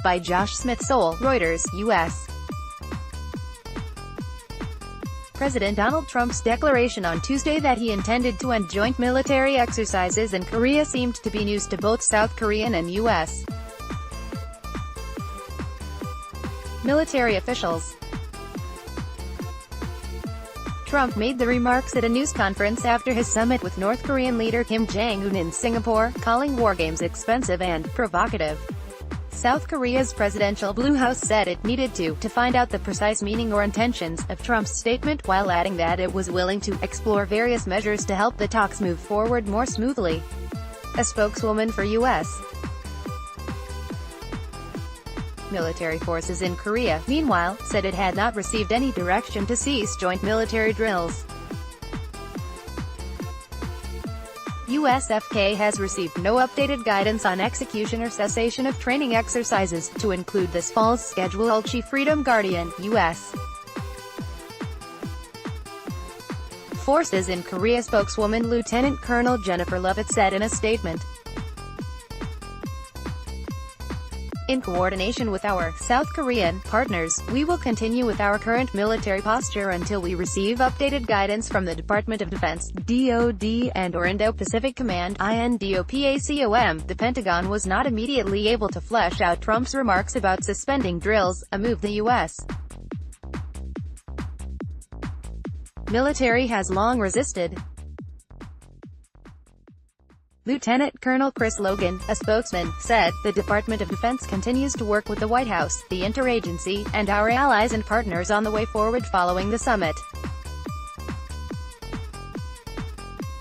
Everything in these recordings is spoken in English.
By Josh Smith Seoul, Reuters, U.S. President Donald Trump's declaration on Tuesday that he intended to end joint military exercises in Korea seemed to be news to both South Korean and U.S. military officials. Trump made the remarks at a news conference after his summit with North Korean leader Kim Jong-un in Singapore, calling war games expensive and provocative. South Korea's presidential Blue House said it needed to find out the precise meaning or intentions of Trump's statement, while adding that it was willing to explore various measures to help the talks move forward more smoothly. A spokeswoman for U.S. military forces in Korea, meanwhile, said it had not received any direction to cease joint military drills. USFK has received no updated guidance on execution or cessation of training exercises, to include this fall's schedule. Chief Freedom Guardian, U.S. Forces in Korea spokeswoman Lieutenant Colonel Jennifer Lovett said in a statement, "In coordination with our South Korean partners, we will continue with our current military posture until we receive updated guidance from the Department of Defense (DoD) and/or Indo-Pacific Command (INDOPACOM). The Pentagon was not immediately able to flesh out Trump's remarks about suspending drills, a move the U.S. military has long resisted. Lieutenant Colonel Chris Logan, a spokesman, said, "The Department of Defense continues to work with the White House, the interagency, and our allies and partners on the way forward following the summit.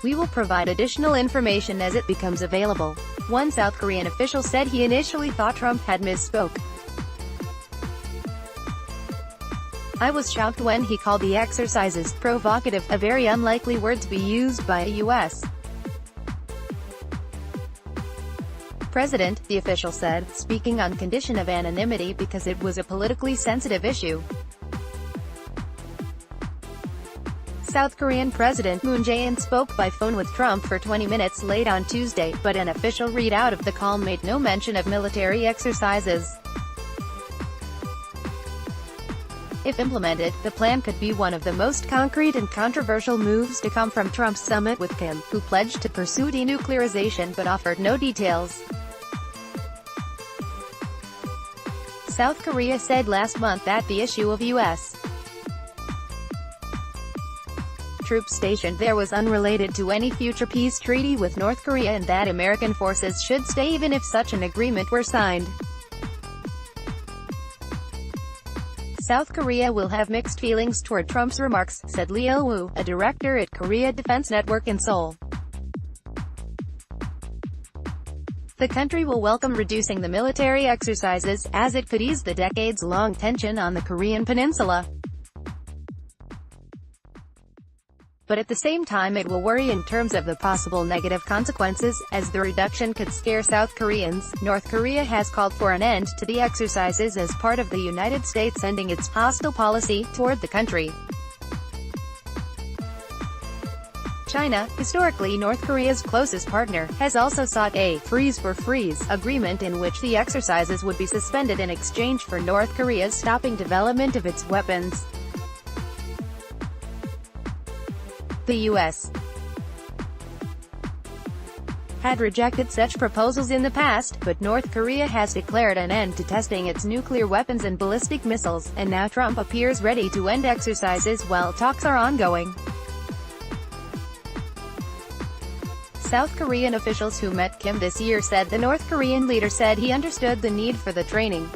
We will provide additional information as it becomes available." One South Korean official said he initially thought Trump had misspoke. "I was shocked when he called the exercises provocative, a very unlikely word to be used by a U.S. president," the official said, speaking on condition of anonymity because it was a politically sensitive issue. South Korean President Moon Jae-in spoke by phone with Trump for 20 minutes late on Tuesday, but an official readout of the call made no mention of military exercises. If implemented, the plan could be one of the most concrete and controversial moves to come from Trump's summit with Kim, who pledged to pursue denuclearization but offered no details. South Korea said last month that the issue of U.S. troops stationed there was unrelated to any future peace treaty with North Korea and that American forces should stay even if such an agreement were signed. South Korea will have mixed feelings toward Trump's remarks, said Leo Woo, a director at Korea Defense Network in Seoul. The country will welcome reducing the military exercises, as it could ease the decades-long tension on the Korean peninsula. But at the same time it will worry in terms of the possible negative consequences, as the reduction could scare South Koreans. North Korea has called for an end to the exercises as part of the United States ending its hostile policy toward the country. China, historically North Korea's closest partner, has also sought a freeze-for-freeze agreement in which the exercises would be suspended in exchange for North Korea's stopping development of its weapons. The U.S. had rejected such proposals in the past, but North Korea has declared an end to testing its nuclear weapons and ballistic missiles, and now Trump appears ready to end exercises while talks are ongoing. South Korean officials who met Kim this year said the North Korean leader said he understood the need for the training.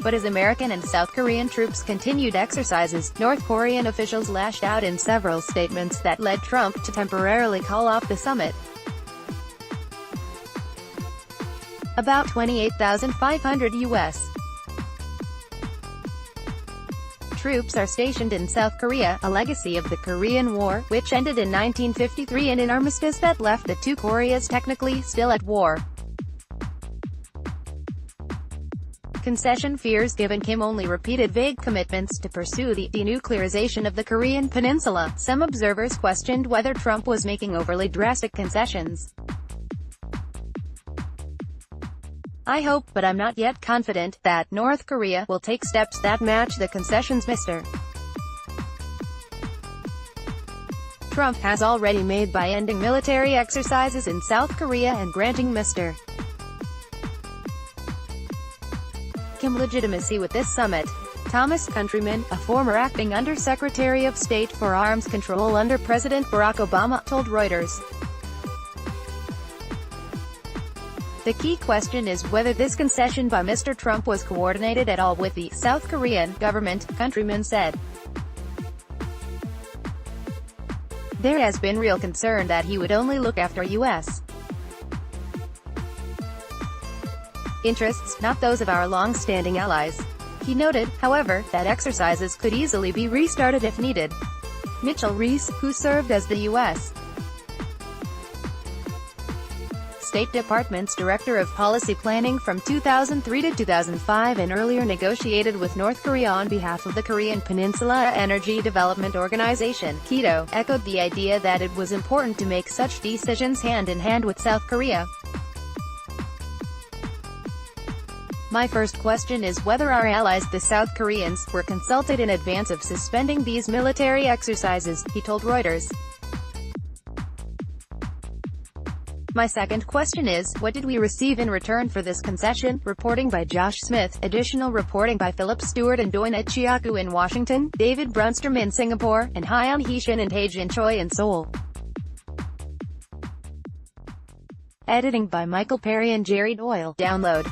But as American and South Korean troops continued exercises, North Korean officials lashed out in several statements that led Trump to temporarily call off the summit. About 28,500 U.S. troops are stationed in South Korea, a legacy of the Korean War, which ended in 1953 in an armistice that left the two Koreas technically still at war. Concession fears given Kim only repeated vague commitments to pursue the denuclearization of the Korean peninsula. Some observers questioned whether Trump was making overly drastic concessions. I hope, but I'm not yet confident, that North Korea will take steps that match the concessions Mr. Trump has already made by ending military exercises in South Korea and granting Mr. Kim legitimacy with this summit. Thomas Countryman, a former acting Undersecretary of State for Arms Control under President Barack Obama, told Reuters. The key question is whether this concession by Mr. Trump was coordinated at all with the South Korean government, Countryman said. There has been real concern that he would only look after U.S. interests, not those of our long-standing allies. He noted, however, that exercises could easily be restarted if needed. Mitchell Reese, who served as the U.S. State Department's Director of Policy Planning from 2003 to 2005 and earlier negotiated with North Korea on behalf of the Korean Peninsula Energy Development Organization, KEDO, echoed the idea that it was important to make such decisions hand-in-hand with South Korea. My first question is whether our allies, the South Koreans, were consulted in advance of suspending these military exercises, he told Reuters. My second question is, what did we receive in return for this concession? Reporting by Josh Smith, additional reporting by Philip Stewart and Doina Chiaku in Washington, David Brunstrom in Singapore, and Hyun Hee-shin and Hae-jin Choi in Seoul. Editing by Michael Perry and Jerry Doyle. Download